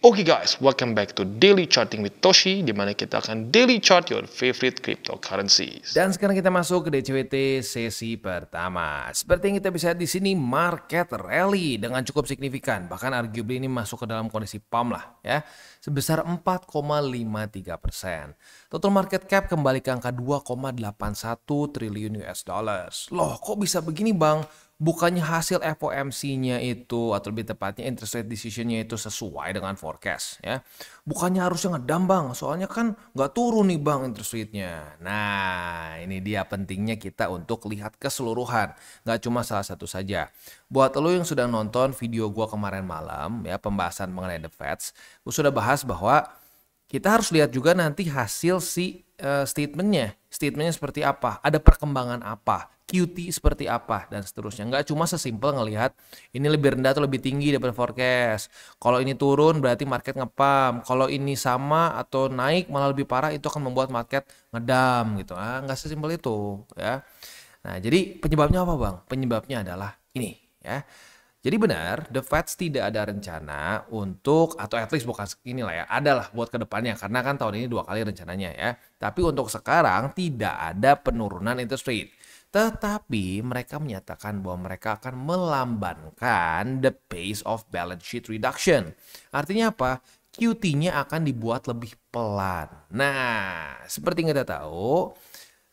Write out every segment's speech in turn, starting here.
Oke guys, welcome back to Daily Charting with Toshi, di mana kita akan daily chart your favorite cryptocurrencies. Dan sekarang kita masuk ke DCWT sesi pertama. Seperti yang kita bisa lihat di sini, market rally dengan cukup signifikan. Bahkan arguably ini masuk ke dalam kondisi pump lah ya, sebesar 4,53%. Total market cap kembali ke angka 2,81 triliun US dollars. Loh, kok bisa begini bang? Bukannya hasil FOMC-nya itu, atau lebih tepatnya interest rate decision-nya itu sesuai dengan forecast ya. Bukannya harusnya ngedam bang, soalnya kan nggak turun nih bang interest rate-nya. Nah, ini dia pentingnya kita untuk lihat keseluruhan, nggak cuma salah satu saja. Buat lo yang sudah nonton video gua kemarin malam ya, pembahasan mengenai The Feds, gua sudah bahas bahwa kita harus lihat juga nanti hasil si statementnya seperti apa, ada perkembangan apa, QT seperti apa, dan seterusnya. Nggak cuma sesimpel ngelihat ini lebih rendah atau lebih tinggi daripada forecast. Kalau ini turun berarti market ngepam. Kalau ini sama atau naik malah lebih parah, itu akan membuat market ngedam gitu. Nggak sesimpel itu ya. Nah, jadi penyebabnya apa bang? Penyebabnya adalah ini ya. Jadi benar, The Fed tidak ada rencana untuk, atau at least bukan inilah ya, adalah buat kedepannya, karena kan tahun ini 2 kali rencananya ya. Tapi untuk sekarang tidak ada penurunan interest rate. Tetapi mereka menyatakan bahwa mereka akan melambankan the pace of balance sheet reduction. Artinya apa? QT-nya akan dibuat lebih pelan. Nah, seperti yang kita tahu,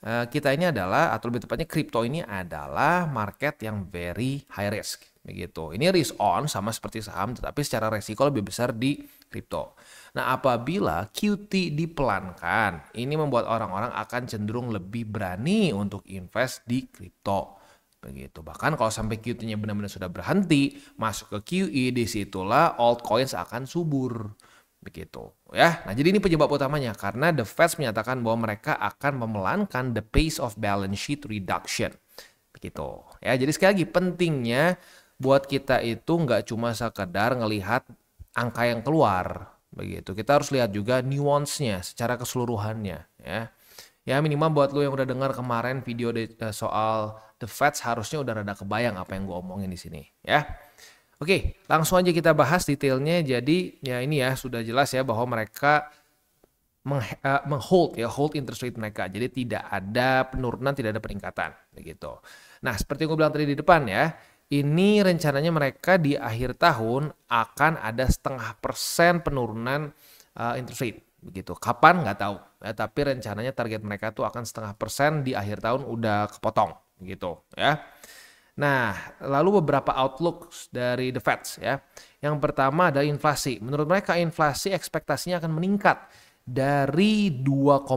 kita ini adalah, atau lebih tepatnya kripto ini adalah market yang very high risk. Begitu. Ini risk on sama seperti saham, tetapi secara resiko lebih besar di kripto. Nah, apabila QT dipelankan, ini membuat orang-orang akan cenderung lebih berani untuk invest di kripto. Begitu. Bahkan kalau sampai QT-nya benar-benar sudah berhenti, masuk ke QE, disitulah altcoins akan subur. Begitu ya. Nah, jadi ini penyebab utamanya, karena The Fed menyatakan bahwa mereka akan memelankan the pace of balance sheet reduction. Begitu ya. Jadi sekali lagi pentingnya buat kita itu nggak cuma sekedar ngelihat angka yang keluar, begitu. Kita harus lihat juga nuance-nya secara keseluruhannya ya. Ya minimal buat lo yang udah dengar kemarin video soal The Fed, harusnya udah rada kebayang apa yang gue omongin di sini ya. Oke, langsung aja kita bahas detailnya. Jadi ya ini ya sudah jelas ya bahwa mereka hold interest rate mereka. Jadi tidak ada penurunan, tidak ada peningkatan begitu. Nah, seperti yang gue bilang tadi di depan ya, ini rencananya mereka di akhir tahun akan ada 0,5% penurunan interest rate begitu. Kapan nggak tahu ya, tapi rencananya target mereka tuh akan 0,5% di akhir tahun udah kepotong gitu ya. Nah, lalu beberapa outlook dari The Fed ya. Yang pertama adalah inflasi. Menurut mereka inflasi ekspektasinya akan meningkat dari 2,5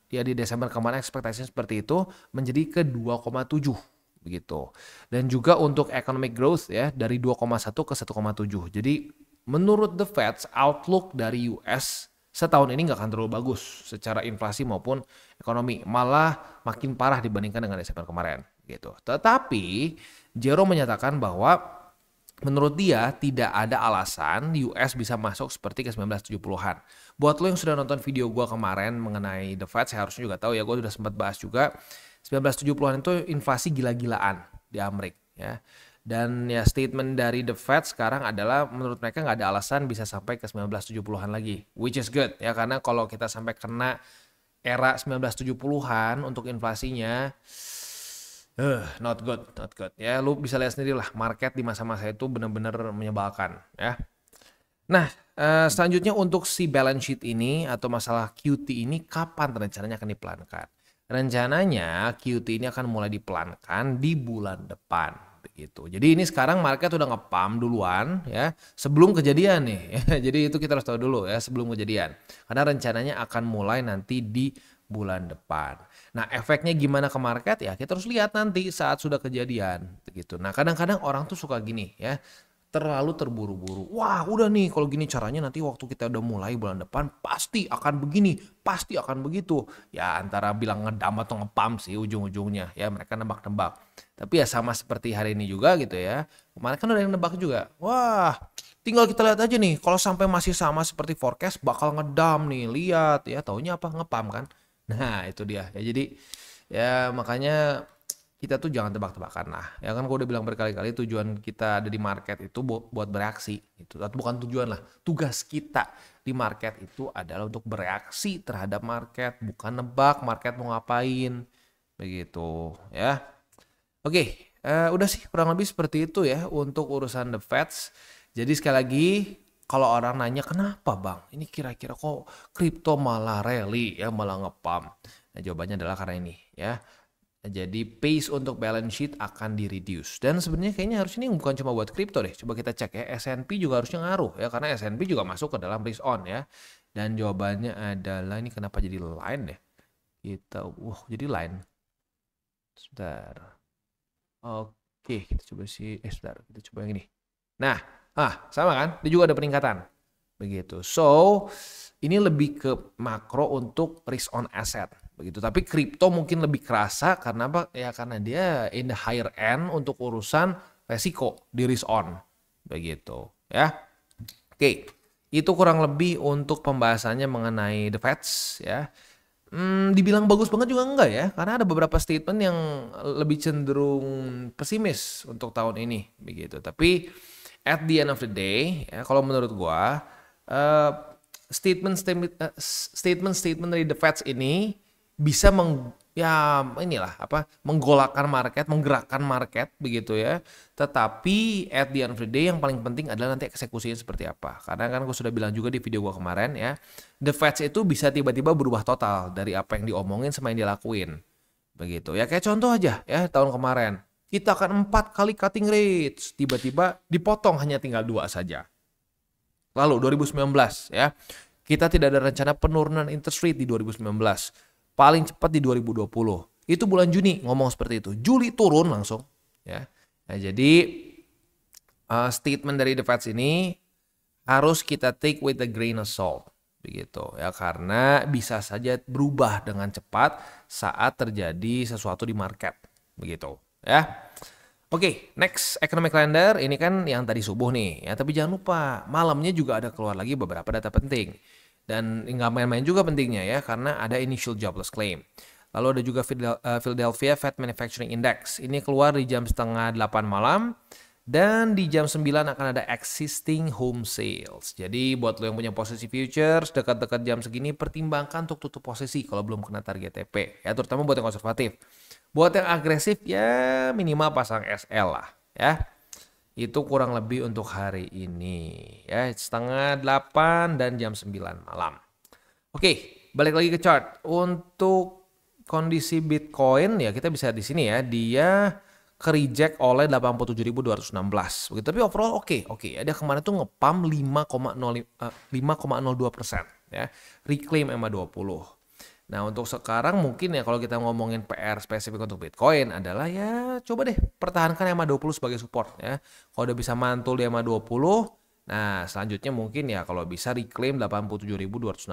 ya di Desember kemarin, ekspektasinya seperti itu, menjadi ke 2,7 begitu. Dan juga untuk economic growth ya dari 2,1 ke 1,7. Jadi menurut The Fed, outlook dari US setahun ini nggak akan terlalu bagus secara inflasi maupun ekonomi, malah makin parah dibandingkan dengan Desember kemarin gitu. Tetapi Jerome menyatakan bahwa menurut dia tidak ada alasan US bisa masuk seperti ke 1970-an. Buat lo yang sudah nonton video gue kemarin mengenai The Fed, saya harusnya juga tahu ya, gue sudah sempat bahas juga 1970-an itu inflasi gila-gilaan di Amerika ya. Dan ya statement dari The Fed sekarang adalah menurut mereka nggak ada alasan bisa sampai ke 1970-an lagi, which is good ya, karena kalau kita sampai kena era 1970-an untuk inflasinya not good ya. Lu bisa lihat sendiri lah, market di masa-masa itu benar-benar menyebalkan ya. Nah, selanjutnya untuk si balance sheet ini atau masalah QT ini kapan rencananya akan dipelankan? Rencananya QT ini akan mulai dipelankan di bulan depan begitu. Jadi ini sekarang market udah ngepam duluan ya sebelum kejadian nih. Jadi itu kita harus tahu dulu ya sebelum kejadian. Karena rencananya akan mulai nanti di bulan depan. Nah, efeknya gimana ke market ya kita harus lihat nanti saat sudah kejadian begitu. Nah, kadang-kadang orang tuh suka gini ya, terlalu terburu-buru. Wah, udah nih kalau gini caranya nanti waktu kita udah mulai bulan depan pasti akan begini, pasti akan begitu. Ya antara bilang ngedam atau ngepam sih ujung-ujungnya ya, mereka nebak-nebak. Tapi ya sama seperti hari ini juga gitu ya. Kemarin kan udah yang nebak juga. Wah, tinggal kita lihat aja nih, kalau sampai masih sama seperti forecast bakal ngedam nih. Lihat ya, taunya apa, ngepam kan. Nah, itu dia. Ya jadi ya makanya kita tuh jangan tebak-tebakan lah. Ya kan gue udah bilang berkali-kali tujuan kita ada di market itu buat bereaksi gitu. Atau bukan tujuan lah, tugas kita di market itu adalah untuk bereaksi terhadap market, bukan nebak market mau ngapain. Begitu ya. Oke, udah sih kurang lebih seperti itu ya untuk urusan the Feds. Jadi sekali lagi kalau orang nanya kenapa bang, ini kira-kira kok kripto malah rally ya, malah ngepump. Nah jawabannya adalah karena ini ya. Jadi pace untuk balance sheet akan di-reduce. Dan sebenarnya kayaknya harus ini bukan cuma buat kripto deh. Coba kita cek ya, S&P juga harusnya ngaruh ya. Karena S&P juga masuk ke dalam risk on ya. Dan jawabannya adalah, ini kenapa jadi line deh. Jadi line. Sebentar. Oke, kita coba sebentar. Kita coba yang ini. Nah, sama kan? Dia juga ada peningkatan. Begitu. So, ini lebih ke makro untuk risk on asset. Begitu. Tapi kripto mungkin lebih kerasa karena apa? Ya karena dia in the higher end untuk urusan resiko di risk on. Begitu, ya. Oke. Itu kurang lebih untuk pembahasannya mengenai the Feds ya. Dibilang bagus banget juga enggak ya, karena ada beberapa statement yang lebih cenderung pesimis untuk tahun ini begitu. Tapi at the end of the day ya, kalau menurut gua statement dari the Feds ini bisa menggolakkan market, menggerakkan market begitu ya. Tetapi at the end of the day yang paling penting adalah nanti eksekusinya seperti apa. Karena kan gue sudah bilang juga di video gue kemarin ya, the Feds itu bisa tiba-tiba berubah total dari apa yang diomongin sama yang dilakuin. Begitu ya, kayak contoh aja ya tahun kemarin. Kita akan 4 kali cutting rates, tiba-tiba dipotong hanya tinggal 2 saja. Lalu 2019 ya, kita tidak ada rencana penurunan interest rate di 2019. Paling cepat di 2020. Itu bulan Juni ngomong seperti itu. Juli turun langsung. Ya. Nah, jadi statement dari the Feds ini harus kita take with a grain of salt. Begitu ya, karena bisa saja berubah dengan cepat saat terjadi sesuatu di market. Begitu ya. Oke, next economic calendar. Ini kan yang tadi subuh nih ya, tapi jangan lupa malamnya juga ada keluar lagi beberapa data penting. Dan nggak main-main juga pentingnya ya, karena ada initial jobless claim. Lalu ada juga Philadelphia Fed Manufacturing Index. Ini keluar di jam 7:30 malam. Dan di jam 9 akan ada existing home sales. Jadi buat lo yang punya posisi futures, dekat-dekat jam segini, pertimbangkan untuk tutup posisi kalau belum kena target TP. Ya, terutama buat yang konservatif. Buat yang agresif, ya minimal pasang SL lah. Ya. Itu kurang lebih untuk hari ini ya, 7:30 dan jam 9 malam. Oke, balik lagi ke chart. Untuk kondisi Bitcoin ya kita bisa di sini ya, dia ke-reject oleh 87.216. Begitu, tapi overall oke. Ya, dia kemarin tuh ngepump 5,02% ya. Reclaim EMA20. Nah untuk sekarang mungkin ya kalau kita ngomongin PR spesifik untuk Bitcoin adalah ya coba deh pertahankan EMA20 sebagai support ya. Kalau udah bisa mantul di EMA20, nah selanjutnya mungkin ya kalau bisa reclaim 87.216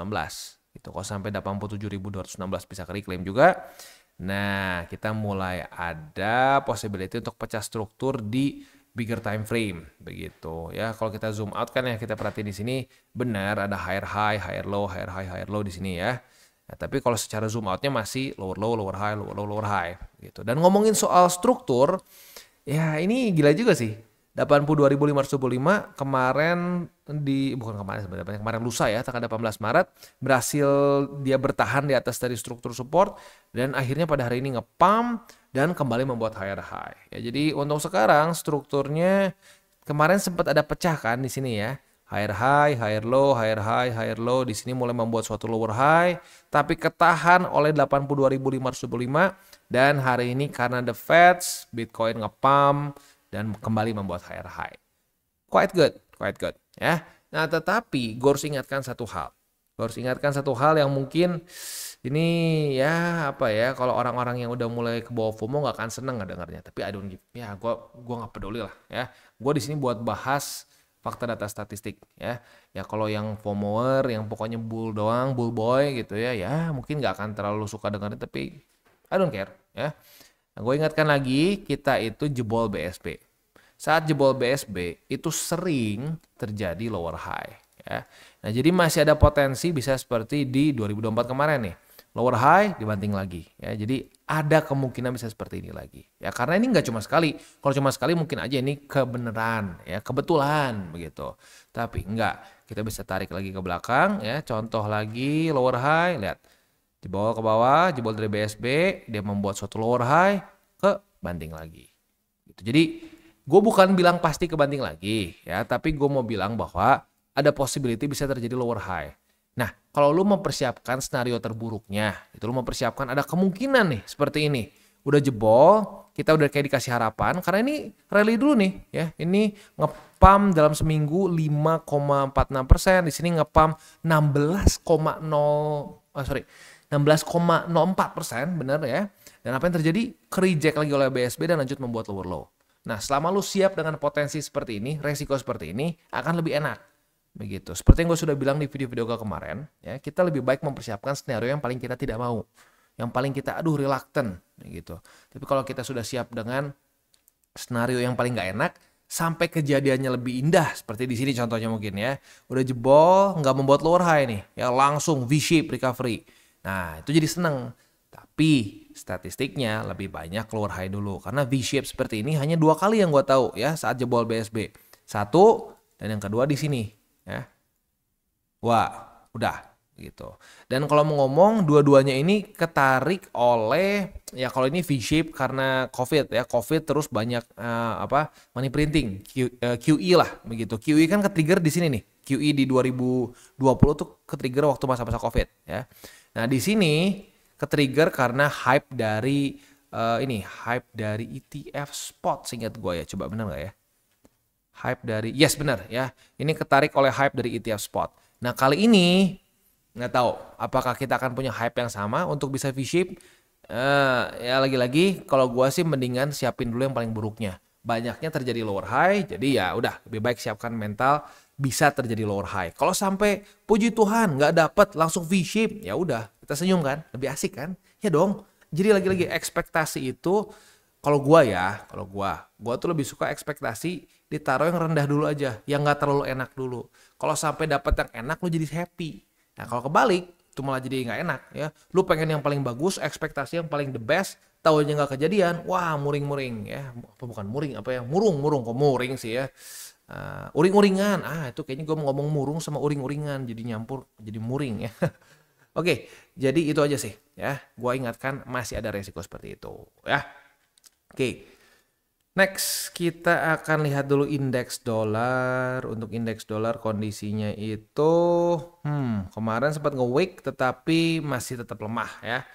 gitu. Kalau sampai 87.216 bisa ke reclaim juga, nah kita mulai ada possibility untuk pecah struktur di bigger time frame begitu ya. Kalau kita zoom out kan ya, kita perhatiin di sini benar ada higher high, higher low, higher high, higher low di sini ya. Nah, tapi kalau secara zoom outnya masih lower low, lower high, lower low, lower high gitu. Dan ngomongin soal struktur, ya ini gila juga sih. 82.525 kemarin kemarin lusa ya, tanggal 18 Maret berhasil dia bertahan di atas dari struktur support dan akhirnya pada hari ini ngepump dan kembali membuat higher high. Ya, jadi untuk sekarang strukturnya kemarin sempat ada pecah kan di sini ya. Higher high, higher low, higher high, higher low. Di sini mulai membuat suatu lower high, tapi ketahan oleh 82.525 dan hari ini karena the Feds, Bitcoin ngepump dan kembali membuat higher high. Quite good ya. Nah, tetapi gue harus ingatkan satu hal. Yang mungkin ini ya kalau orang-orang yang udah mulai ke bawah FOMO nggak akan seneng ngedengarnya. Tapi I don't give, ya gue nggak peduli lah ya. Gue di sini buat bahas fakta data statistik ya. Ya kalau yang FOMOer yang pokoknya bull doang, bull boy gitu ya, ya mungkin nggak akan terlalu suka dengerin, tapi I don't care ya. Nah, gue ingatkan lagi, kita itu jebol BSB. Saat jebol BSB itu sering terjadi lower high ya. Nah, jadi masih ada potensi bisa seperti di 2024 kemarin nih. Lower high dibanting lagi ya. Jadi ada kemungkinan bisa seperti ini lagi. Ya karena ini nggak cuma sekali. Kalau cuma sekali mungkin aja ini kebenaran, ya kebetulan begitu. Tapi enggak. Kita bisa tarik lagi ke belakang, ya. Contoh lagi lower high, lihat. Jebol ke bawah, jebol dari BSB, dia membuat suatu lower high ke banting lagi. Gitu. Jadi gue bukan bilang pasti ke banting lagi, ya. Tapi gue mau bilang bahwa ada possibility bisa terjadi lower high. Nah, kalau lu mempersiapkan skenario terburuknya, itu lu mempersiapkan ada kemungkinan nih seperti ini. Udah jebol, kita udah kayak dikasih harapan karena ini rally dulu nih ya. Ini ngepam dalam seminggu 5,46%, di sini ngepam 16,04%, bener ya. Dan apa yang terjadi? Ke-reject lagi oleh BSB dan lanjut membuat lower low. Nah, selama lu siap dengan potensi seperti ini, resiko seperti ini akan lebih enak. Begitu. Seperti yang gue sudah bilang di video-video gue kemarin, ya, kita lebih baik mempersiapkan skenario yang paling kita tidak mau, yang paling kita reluctant, gitu. Tapi kalau kita sudah siap dengan skenario yang paling nggak enak, sampai kejadiannya lebih indah, seperti di sini contohnya mungkin ya, udah jebol, nggak membuat lower high nih, ya langsung V-shape recovery. Nah itu jadi seneng. Tapi statistiknya lebih banyak lower high dulu, karena V-shape seperti ini hanya 2 kali yang gue tahu ya saat jebol BSB. 1 dan yang kedua di sini. Ya, wah, udah gitu. Dan kalau mau ngomong, dua-duanya ini ketarik oleh ya kalau ini V-shape karena COVID ya, COVID terus banyak money printing, QE lah begitu. QE kan ke-trigger di sini nih. QE di 2020 tuh ke-trigger waktu masa-masa COVID ya. Nah di sini ke-trigger karena hype dari hype dari ETF spot, seingat gue ya. Coba bener nggak ya? Hype dari, yes benar ya, ini ketarik oleh hype dari ETF spot. Nah kali ini nggak tahu apakah kita akan punya hype yang sama untuk bisa V-shape. Ya lagi-lagi kalau gua sih mendingan siapin dulu yang paling buruknya. Banyaknya terjadi lower high, jadi ya udah lebih baik siapkan mental bisa terjadi lower high. Kalau sampai puji Tuhan nggak dapet langsung V-shape, ya udah kita senyum kan, lebih asik kan? Ya dong. Jadi lagi-lagi ekspektasi itu kalau gua tuh lebih suka ekspektasi ditaruh yang rendah dulu aja, yang nggak terlalu enak dulu. Kalau sampai dapat yang enak, lu jadi happy. Nah kalau kebalik, itu malah jadi nggak enak ya. Lu pengen yang paling bagus, ekspektasi yang paling the best, tahunya nggak kejadian, wah muring-muring ya. Apa bukan muring, apa ya? Murung-murung, kok muring sih ya. Uring-uringan, itu kayaknya gue mau ngomong murung sama uring-uringan, jadi nyampur, jadi muring ya. Oke, jadi itu aja sih ya. Gue ingatkan masih ada resiko seperti itu ya. Oke, next kita akan lihat dulu indeks dolar. Untuk indeks dolar kondisinya itu kemarin sempat nge-weak tetapi masih tetap lemah ya.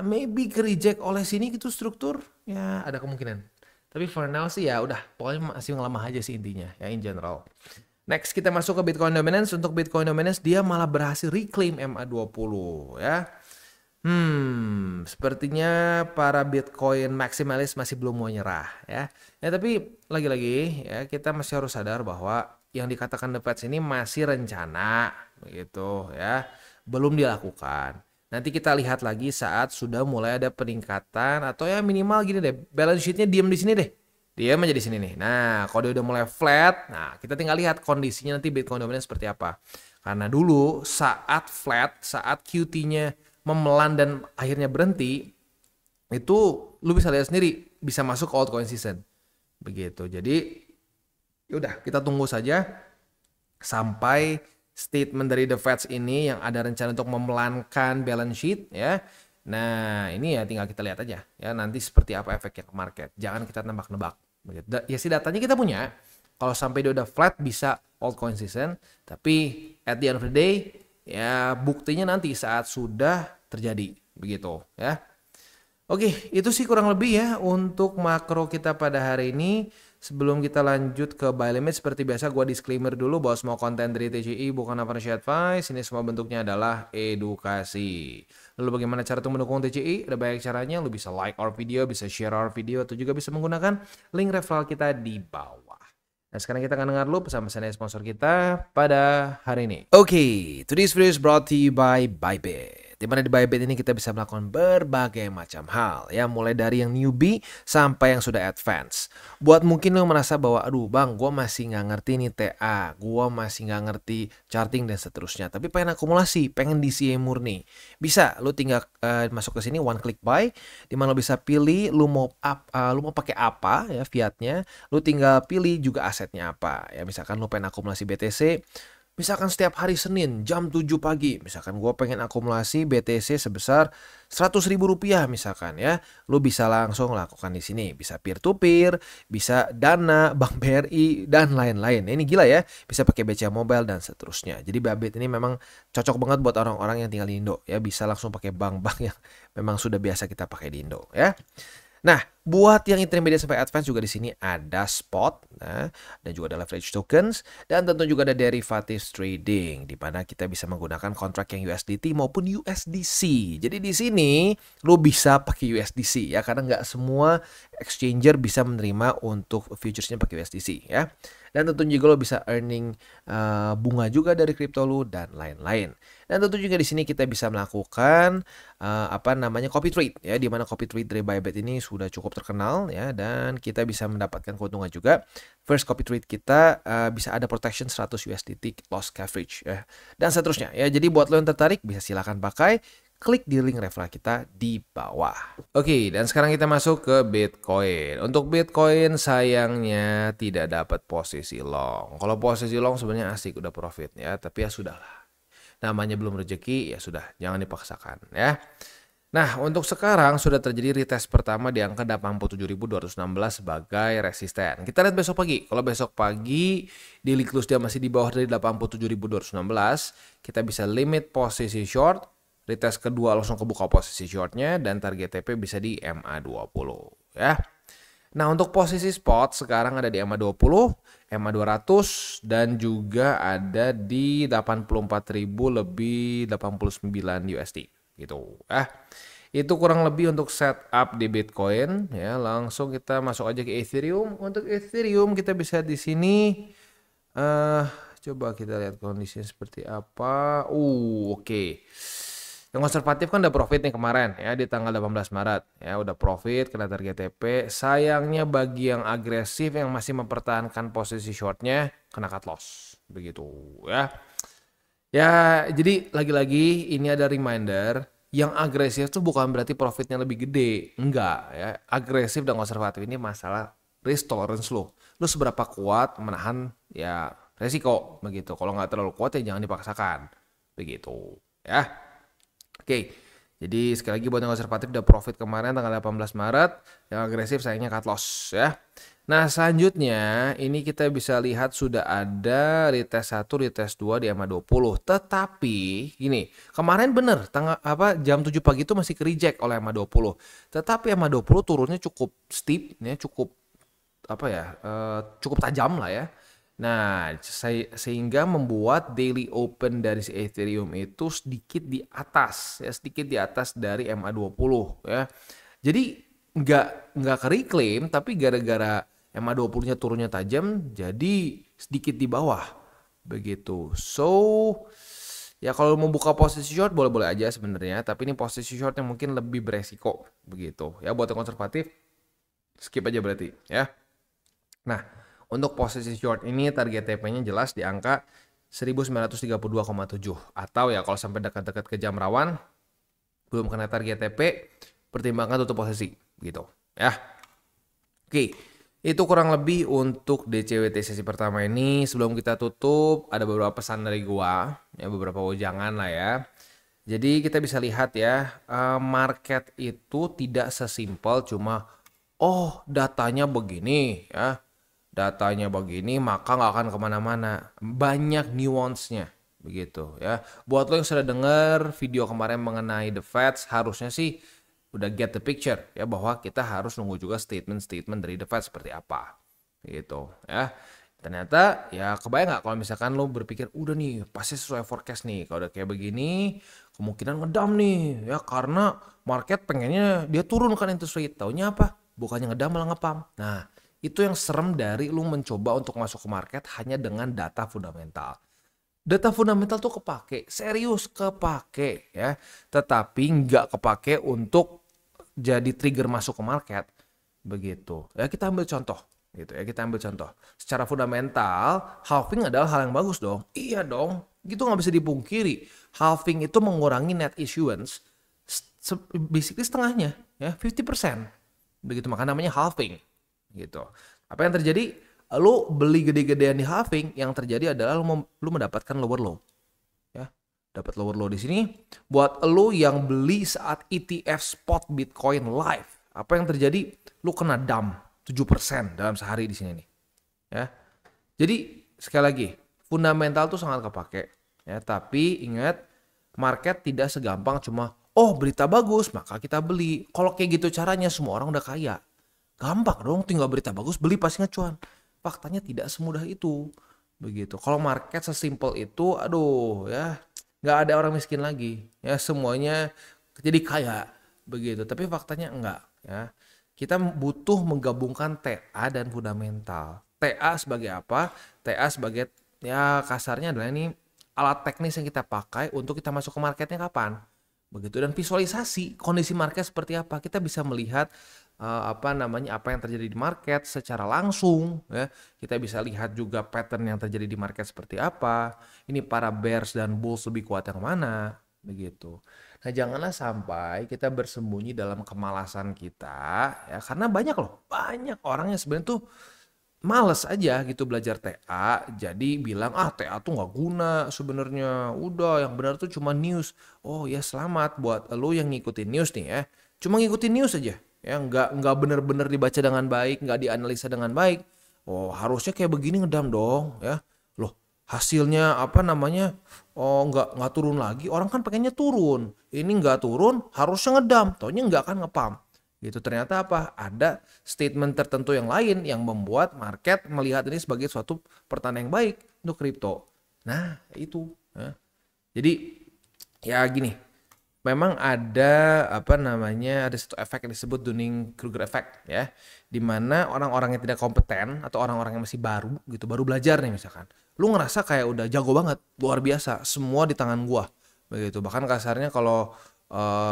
Maybe ke-reject oleh sini gitu struktur, ya ada kemungkinan. Tapi for now sih ya udah, pokoknya masih ngelamah aja sih intinya ya in general. Next kita masuk ke Bitcoin Dominance. Untuk Bitcoin Dominance dia malah berhasil reclaim MA20 ya. Sepertinya para Bitcoin maksimalis masih belum mau nyerah ya. Ya tapi lagi-lagi ya kita masih harus sadar bahwa yang dikatakan The Fed ini masih rencana begitu ya, belum dilakukan. Nanti kita lihat lagi saat sudah mulai ada peningkatan atau ya minimal gini deh, balance sheet-nya diam di sini deh. Diam aja di sini nih. Nah, kalau dia udah mulai flat, nah kita tinggal lihat kondisinya nanti Bitcoin Dominance seperti apa. Karena dulu saat flat, saat QT-nya memelan dan akhirnya berhenti, itu lu bisa lihat sendiri bisa masuk ke altcoin season begitu. Jadi yaudah kita tunggu saja sampai statement dari The Fed ini yang ada rencana untuk memelankan balance sheet ya. Nah ini ya tinggal kita lihat aja ya nanti seperti apa efeknya ke market. Jangan kita nebak-nebak begitu. Ya sih datanya kita punya, kalau sampai dia udah flat bisa altcoin season, tapi at the end of the day ya buktinya nanti saat sudah terjadi begitu ya. Oke, itu sih kurang lebih ya untuk makro kita pada hari ini. Sebelum kita lanjut ke buy limit, seperti biasa gue disclaimer dulu bahwa semua konten dari TCI bukan financial advice. Ini semua bentuknya adalah edukasi. Lalu bagaimana cara untuk mendukung TCI? Ada banyak caranya. Lu bisa like our video, bisa share our video, atau juga bisa menggunakan link referral kita di bawah. Nah sekarang kita akan dengar dulu pesan-pesan dari sponsor kita pada hari ini. Oke, today's video is brought to you by Bybit. Dimana di Bybit ini kita bisa melakukan berbagai macam hal ya, mulai dari yang newbie sampai yang sudah advance. Buat mungkin lo merasa bahwa aduh bang, gue masih nggak ngerti nih TA, gue masih nggak ngerti charting dan seterusnya, tapi pengen akumulasi, pengen DCA murni, bisa lo tinggal masuk ke sini one click buy, dimana lo bisa pilih lo mau pakai apa ya fiatnya, lo tinggal pilih juga asetnya apa ya. Misalkan lo pengen akumulasi BTC, misalkan setiap hari Senin jam 7 pagi, misalkan gue pengen akumulasi BTC sebesar 100.000 rupiah misalkan ya, lu bisa langsung lakukan di sini. Bisa peer to peer, bisa Dana, Bank BRI dan lain-lain. Ini gila ya, bisa pakai BCA Mobile dan seterusnya. Jadi Bybit ini memang cocok banget buat orang-orang yang tinggal di Indo ya, bisa langsung pakai bank-bank yang memang sudah biasa kita pakai di Indo ya. Nah, buat yang intermediate sampai advance juga di sini ada spot, nah, dan juga ada leverage tokens, dan tentu juga ada derivatives trading, di mana kita bisa menggunakan kontrak yang USDT maupun USDC. Jadi di sini lo bisa pakai USDC ya, karena nggak semua exchanger bisa menerima untuk futuresnya pakai USDC ya. Dan tentunya juga lo bisa earning bunga juga dari kripto lo dan lain-lain. Dan tentu juga di sini kita bisa melakukan copy trade ya, di mana copy trade dari Bybit ini sudah cukup terkenal ya, dan kita bisa mendapatkan keuntungan juga. First copy trade kita bisa ada protection 100 USDT loss coverage ya, dan seterusnya ya. Jadi buat lo yang tertarik bisa silakan pakai, klik di link referral kita di bawah. Oke, dan sekarang kita masuk ke Bitcoin. Untuk Bitcoin sayangnya tidak dapat posisi long. Kalau posisi long sebenarnya asik, udah profit ya, tapi ya sudahlah. Namanya belum rezeki, ya sudah, jangan dipaksakan ya. Nah, untuk sekarang sudah terjadi retest pertama di angka 87.216 sebagai resisten. Kita lihat besok pagi. Kalau besok pagi daily close dia masih di bawah dari 87.216, kita bisa limit posisi short. Retest kedua langsung kebuka posisi shortnya, dan target TP bisa di MA20 ya. Nah, untuk posisi spot sekarang ada di MA20, MA200, dan juga ada di 84.000 lebih 89 USD gitu ya. Itu kurang lebih untuk setup di Bitcoin ya. Langsung kita masuk aja ke Ethereum. Untuk Ethereum kita bisa di sini coba kita lihat kondisinya seperti apa. Oke. Yang konservatif kan udah profit nih kemarin ya, di tanggal 18 Maret ya, udah profit kena target TP. Sayangnya bagi yang agresif yang masih mempertahankan posisi shortnya kena cut loss begitu ya. Ya, jadi lagi-lagi ini ada reminder, yang agresif tuh bukan berarti profitnya lebih gede, enggak ya. Agresif dan konservatif ini masalah risk tolerance lo. Lo seberapa kuat menahan ya resiko begitu. Kalau nggak terlalu kuat ya jangan dipaksakan begitu ya. Oke, jadi sekali lagi buat yang konservatif udah profit kemarin tanggal 18 Maret, yang agresif sayangnya cut loss ya. Nah, selanjutnya ini kita bisa lihat sudah ada retest 1, retest 2 di MA20. Tetapi gini, kemarin bener jam 7 pagi itu masih ke reject oleh MA20. Tetapi MA20 turunnya cukup steep ya, cukup cukup tajam lah ya. Nah, sehingga membuat daily open dari si Ethereum itu sedikit di atas dari MA20 ya. Jadi nggak ke reclaim, tapi gara-gara MA20-nya turunnya tajam, jadi sedikit di bawah begitu. So ya kalau mau buka posisi short boleh-boleh aja sebenarnya, tapi ini posisi short yang mungkin lebih beresiko begitu ya. Buat yang konservatif skip aja berarti ya. Nah, untuk posisi short ini target TP-nya jelas di angka 1932,7, atau ya kalau sampai dekat-dekat ke jam rawan belum kena target TP, pertimbangkan tutup posisi gitu ya. Oke, itu kurang lebih untuk DCWT sesi pertama ini. Sebelum kita tutup ada beberapa pesan dari gua ya, beberapa wejangan lah ya. Jadi kita bisa lihat ya, market itu tidak sesimpel cuma datanya begini ya, datanya begini maka nggak akan kemana-mana. Banyak nuance-nya begitu ya. Buat lo yang sudah dengar video kemarin mengenai the Fed, harusnya sih udah get the picture ya, bahwa kita harus nunggu juga statement dari the Fed seperti apa gitu ya. Ternyata ya kebayang nggak kalau misalkan lo berpikir udah nih pasti sesuai forecast nih, kalau udah kayak begini kemungkinan ngedam nih ya, karena market pengennya dia turunkan interest rate, taunya apa? Bukannya ngedam malah ngepam. Nah, itu yang serem dari lu mencoba untuk masuk ke market hanya dengan data fundamental. Data fundamental tuh kepake, serius kepake ya. Tetapi nggak kepake untuk jadi trigger masuk ke market. Begitu. Ya kita ambil contoh gitu ya, kita ambil contoh. Secara fundamental, halving adalah hal yang bagus dong. Iya dong. Gitu nggak bisa dipungkiri. Halving itu mengurangi net issuance basically setengahnya ya, 50%. Begitu, maka namanya halving gitu. Apa yang terjadi? Lu beli gede-gedean di halving, yang terjadi adalah lu mendapatkan lower low. Ya, dapat lower low di sini. Buat lu yang beli saat ETF spot Bitcoin live, apa yang terjadi? Lu kena dump 7% dalam sehari di sini nih. Ya. Jadi sekali lagi, fundamental tuh sangat kepake. Ya, tapi ingat, market tidak segampang cuma berita bagus maka kita beli. Kalau kayak gitu caranya semua orang udah kaya. Gampang dong, tinggal berita bagus beli pasti ngecuan. Faktanya tidak semudah itu. Begitu. Kalau market sesimpel itu, aduh ya, nggak ada orang miskin lagi. Ya semuanya jadi kaya. Begitu. Tapi faktanya enggak. Ya. Kita butuh menggabungkan TA dan fundamental. TA sebagai apa? TA sebagai, ya kasarnya adalah ini alat teknis yang kita pakai untuk kita masuk ke marketnya kapan. Begitu. Dan visualisasi kondisi market seperti apa. Kita bisa melihat apa yang terjadi di market secara langsung ya. Kita bisa lihat juga pattern yang terjadi di market seperti apa. Ini para bears dan bulls lebih kuat yang mana, begitu. Nah, janganlah sampai kita bersembunyi dalam kemalasan kita ya, karena banyak orang yang sebenarnya tuh males aja gitu belajar TA, jadi bilang TA tuh nggak guna sebenarnya, udah yang benar tuh cuma news. Oh ya, selamat buat lo yang ngikutin news nih ya, cuma ngikutin news aja ya, nggak bener-bener dibaca dengan baik, nggak dianalisa dengan baik. Oh harusnya kayak begini ngedam dong ya, loh hasilnya nggak turun lagi, orang kan pengennya turun, ini nggak turun harusnya ngedam, taunya nggak akan ngepam gitu. Ternyata apa, ada statement tertentu yang lain yang membuat market melihat ini sebagai suatu pertanda yang baik untuk kripto. Nah itu ya. Jadi ya gini, memang ada ada satu efek yang disebut Dunning-Kruger effect ya, di mana orang-orang yang tidak kompeten atau orang-orang yang masih baru gitu, baru belajar nih misalkan, lu ngerasa kayak udah jago banget, luar biasa, semua di tangan gua begitu. Bahkan kasarnya kalau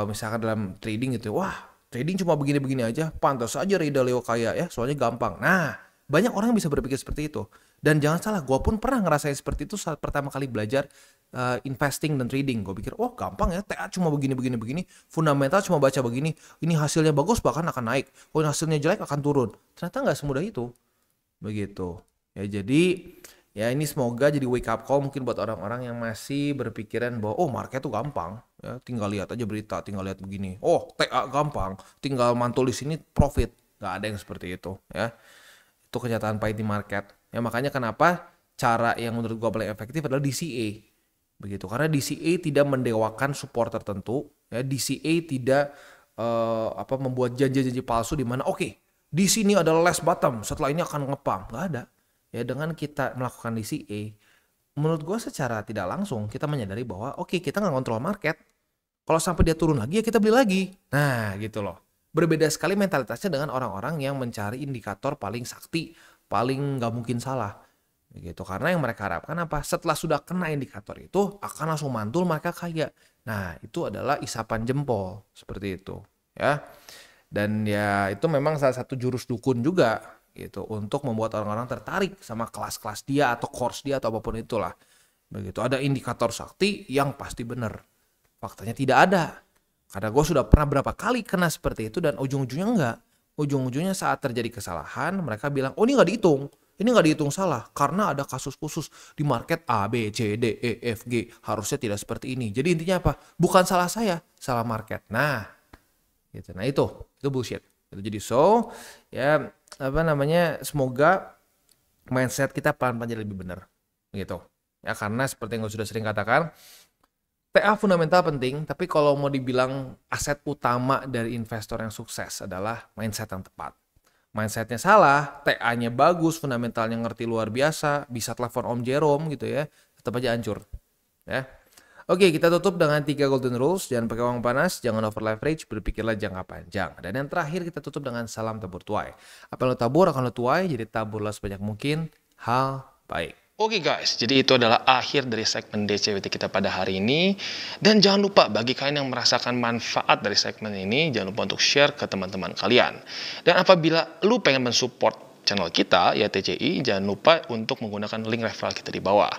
misalkan dalam trading gitu, wah trading cuma begini-begini aja, pantas aja Ray Dalio kaya ya, soalnya gampang. Nah, banyak orang yang bisa berpikir seperti itu. Dan jangan salah, gue pun pernah ngerasain seperti itu saat pertama kali belajar investing dan trading. Gue pikir, gampang ya, TA cuma begini-begini, fundamental cuma baca begini, ini hasilnya bagus bahkan akan naik, ini hasilnya jelek akan turun. Ternyata nggak semudah itu. Begitu. Ya jadi, ya ini semoga jadi wake up call mungkin buat orang-orang yang masih berpikiran bahwa market tuh gampang. Ya, tinggal lihat aja berita, tinggal lihat begini. TA gampang, tinggal mantul di sini profit. Nggak ada yang seperti itu ya. Itu kenyataan pahit di market. Ya makanya kenapa cara yang menurut gua paling efektif adalah DCA. Begitu. Karena DCA tidak mendewakan support tertentu, ya. DCA tidak membuat janji-janji palsu di mana di sini adalah last bottom, setelah ini akan ngepam. Nggak ada. Ya dengan kita melakukan DCA, menurut gua secara tidak langsung kita menyadari bahwa kita nggak kontrol market. Kalau sampai dia turun lagi ya kita beli lagi. Nah gitu loh. Berbeda sekali mentalitasnya dengan orang-orang yang mencari indikator paling sakti, paling nggak mungkin salah. Gitu. Karena yang mereka harapkan apa? Setelah sudah kena indikator itu akan langsung mantul mereka kaya. Nah itu adalah isapan jempol seperti itu ya. Dan ya itu memang salah satu jurus dukun juga gitu untuk membuat orang-orang tertarik sama kelas-kelas dia atau course dia atau apapun itulah. Begitu. Ada indikator sakti yang pasti benar. Faktanya tidak ada. Karena gue sudah pernah berapa kali kena seperti itu dan ujung-ujungnya enggak. Ujung-ujungnya saat terjadi kesalahan mereka bilang, ini nggak dihitung. Ini nggak dihitung salah karena ada kasus khusus di market A, B, C, D, E, F, G. Harusnya tidak seperti ini. Jadi intinya apa? Bukan salah saya, salah market. Nah, gitu. Nah itu bullshit. Jadi semoga mindset kita pelan-pelan jadi lebih benar. Gitu. Ya karena seperti yang gue sudah sering katakan, TA fundamental penting, tapi kalau mau dibilang aset utama dari investor yang sukses adalah mindset yang tepat. Mindsetnya salah, TA-nya bagus, fundamentalnya ngerti luar biasa, bisa telepon Om Jerome gitu ya, tetap aja hancur. Ya. Oke, kita tutup dengan 3 golden rules. Jangan pakai uang panas, jangan over leverage, berpikirlah jangka panjang. Dan yang terakhir kita tutup dengan salam tabur tuai. Apa yang lo tabur akan lo tuai, jadi taburlah sebanyak mungkin hal baik. Oke guys, jadi itu adalah akhir dari segmen DCWT kita pada hari ini. Dan jangan lupa bagi kalian yang merasakan manfaat dari segmen ini, jangan lupa untuk share ke teman-teman kalian. Dan apabila lu pengen mensupport channel kita, ya TCI, jangan lupa untuk menggunakan link referral kita di bawah.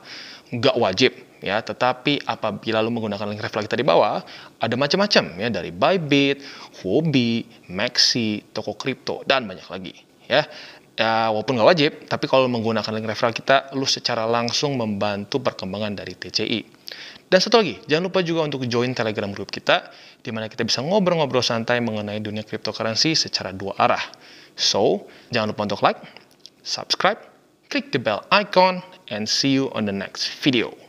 Nggak wajib, ya, tetapi apabila lu menggunakan link referral kita di bawah, ada macam-macam, ya, dari Bybit, Huobi, Maxi, toko kripto, dan banyak lagi, ya. Ya, walaupun nggak wajib, tapi kalau menggunakan link referral kita, lu secara langsung membantu perkembangan dari TCI. Dan satu lagi, jangan lupa juga untuk join Telegram group kita, di mana kita bisa ngobrol-ngobrol santai mengenai dunia cryptocurrency secara dua arah. So, jangan lupa untuk like, subscribe, klik the bell icon, and see you on the next video.